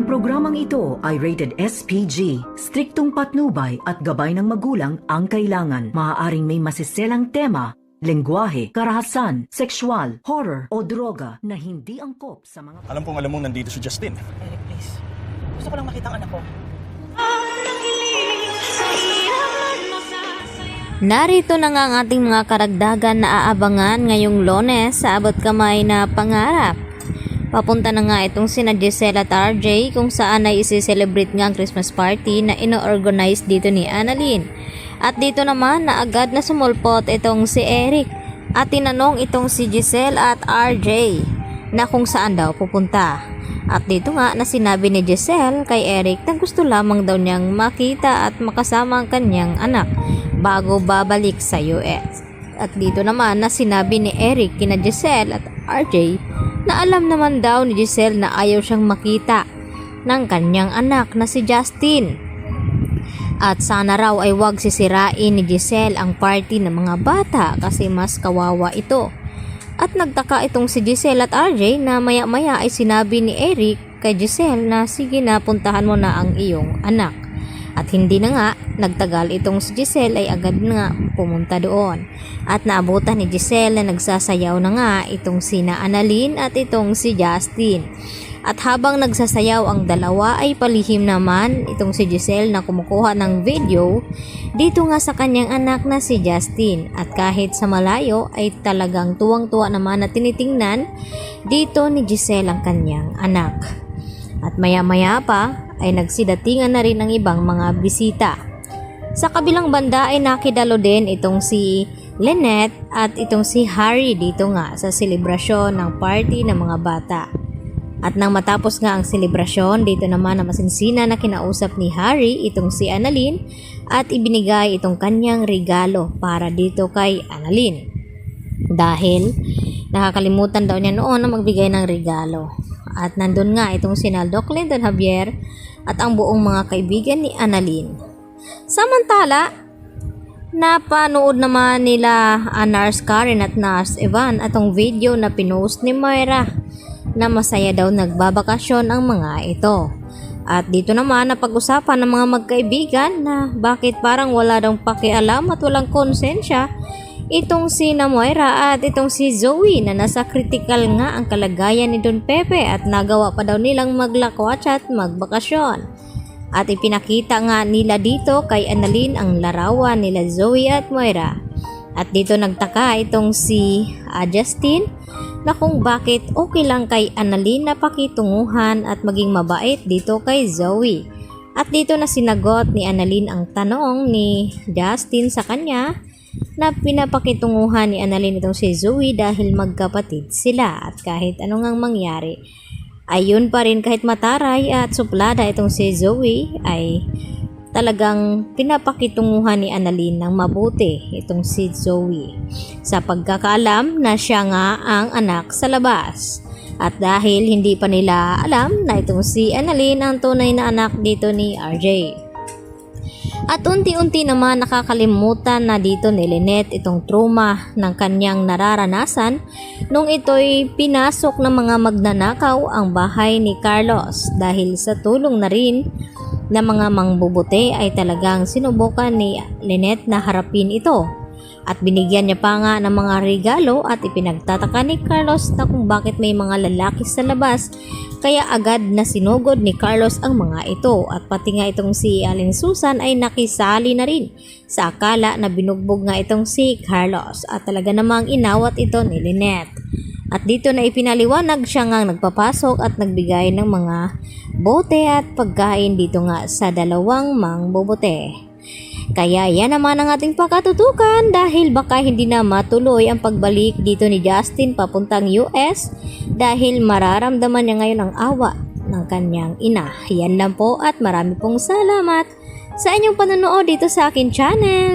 programang ito ay rated SPG. Striktong patnubay at gabay ng magulang ang kailangan. Maaaring may masiselang tema, lengguwahe, karahasan, sexual, horror o droga na hindi angkop sa mga... Alam mong nandito si Justin. Eric, please. Gusto ko lang makita ang anak ko. Narito na nga ang ating mga karagdagan na aabangan ngayong Lunes sa abot kamay na pangarap. Papunta na nga itong sina Giselle at RJ kung saan ay isi-celebrate nga ang Christmas party na ino-organize dito ni Annalyn. At dito naman na agad na sumulpot itong si Eric at tinanong itong si Giselle at RJ na kung saan daw pupunta. At dito nga na sinabi ni Giselle kay Eric na gusto lamang daw niyang makita at makasama ang kanyang anak bago babalik sa US. At dito naman na sinabi ni Eric kina Giselle at RJ na alam naman daw ni Giselle na ayaw siyang makita ng kanyang anak na si Justin. At sana raw ay wag sisirain ni Giselle ang party ng mga bata kasi mas kawawa ito. At nagtaka itong si Giselle at RJ na maya-maya ay sinabi ni Eric kay Giselle na sige na puntahan mo na ang iyong anak. At hindi na nga, nagtagal itong si Giselle ay agad nga pumunta doon. At naabutan ni Giselle na nagsasayaw na nga itong sina Annalyn at itong si Justin. At habang nagsasayaw ang dalawa ay palihim naman itong si Giselle na kumukuha ng video dito nga sa kanyang anak na si Justin. At kahit sa malayo ay talagang tuwang-tuwa naman na tinitingnan dito ni Giselle ang kanyang anak. At maya-maya pa ay nagsidatingan na rin ang ibang mga bisita. Sa kabilang banda ay nakidalo din itong si Lynette at itong si Harry dito nga sa selebrasyon ng party ng mga bata. At nang matapos nga ang selebrasyon, dito naman na masinsina na kinausap ni Harry itong si Annalyn at ibinigay itong kanyang regalo para dito kay Annalyn. Dahil nakakalimutan daw niya noon na magbigay ng regalo. At nandun nga itong si Doc Clinton Javier at ang buong mga kaibigan ni Annalyn. Samantala, napanood naman nila Nars Karen at Nars Evan atong video na pinost ni Moira na masaya daw nagbabakasyon ang mga ito. At dito naman napag-usapan ng mga magkaibigan na bakit parang wala daw pakialam at walang konsensya itong si Moira at itong si Zoe na nasa critical nga ang kalagayan ni Don Pepe at nagawa pa daw nilang maglakwatsa at magbakasyon. At ipinakita nga nila dito kay Annalyn ang larawan nila Zoe at Moira. At dito nagtaka itong si Justin na kung bakit okay lang kay Annalyn na pakitunguhan at maging mabait dito kay Zoe. At dito na sinagot ni Annalyn ang tanong ni Justin sa kanya na pinapakitunguhan ni Annalyn itong si Zoe dahil magkapatid sila at kahit anong ang mangyari ayun pa rin kahit mataray at suplada itong si Zoe ay talagang pinapakitunguhan ni Annalyn ng mabuti itong si Zoe sa pagkakaalam na siya nga ang anak sa labas. At dahil hindi pa nila alam na itong si Annalyn ang tunay na anak dito ni RJ. At unti-unti naman nakakalimutan na dito ni Lynette itong trauma ng kanyang nararanasan nung ito'y pinasok ng mga magnanakaw ang bahay ni Carlos dahil sa tulong na rin ng mga mangbubuti ay talagang sinubukan ni Lynette na harapin ito. At binigyan niya pa nga ng mga regalo at ipinagtataka ni Carlos na kung bakit may mga lalaki sa labas kaya agad na sinugod ni Carlos ang mga ito at pati nga itong si Aling Susan ay nakisali na rin sa akala na binugbog nga itong si Carlos at talaga namang inawat ito ni Lynette. At dito na ipinaliwanag siya nga nagpapasok at nagbigay ng mga bote at pagkain dito nga sa dalawang mangbubuti. Kaya yan naman ang ating pakatutukan dahil baka hindi na matuloy ang pagbalik dito ni Justin papuntang US dahil mararamdaman niya ngayon ang awa ng kanyang ina. Yan lang po at marami pong salamat sa inyong panonood dito sa akin channel.